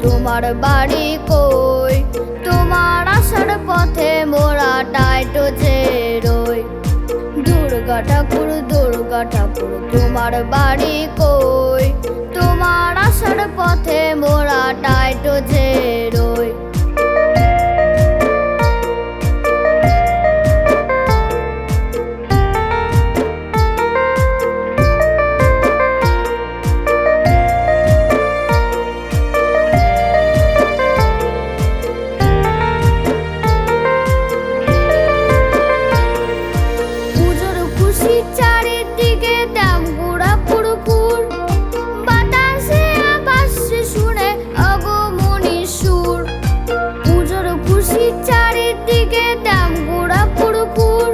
তোমার বাড়ি কই? তোমার আসার পথে মোরা টাইটো যে রই। দুর্গা ঠাকুর তোমার বাড়ি কই? তোমার আসার পথে মোরা টাইটো যে রই। চারিদিকে দাম গুড়া পুরপুর, বাতাসে আকাশে শুনে আগমনী সুর। পুজোর খুশি চারিদিকে দাম গুড়া পুরপুর,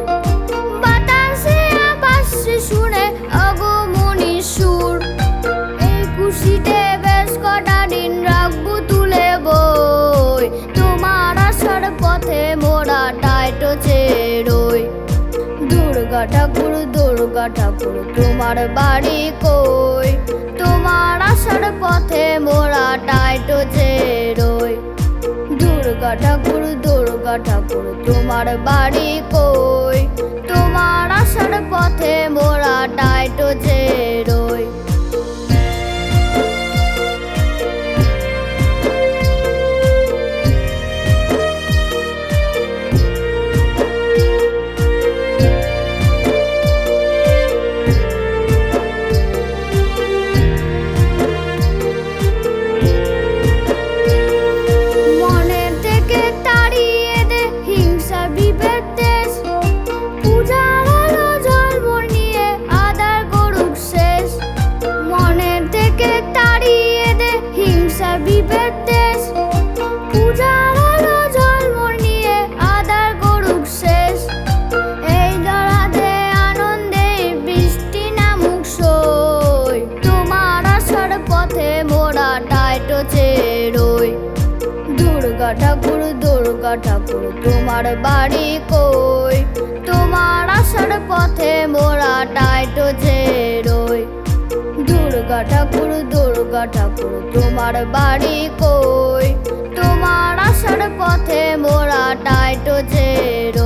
বাতাসে আকাশে শুনে আগমনী সুর। এই খুশিতে বেশ কটা দিন রাখবো তুলে বই, তোমার আসার পথে মোরা টাইটো চেরোই। দুর্গা ঠাকুর তোমার বাড়ি কই? তোমার আসার পথে মোরা টাইটো যে রই। দুর্গা ঠাকুর তোমার বাড়ি কই? তোমার আসার পথে মোরা টাইটো যে রই। দুর্গা ঠাকুর তোমার বাড়ি কই? তোমার আসার পথে মোরা টাইটো যে রই। দুর্গা ঠাকুর তোমার বাড়ি কই? তোমার আসার পথে মোরা টাইটো যে রই।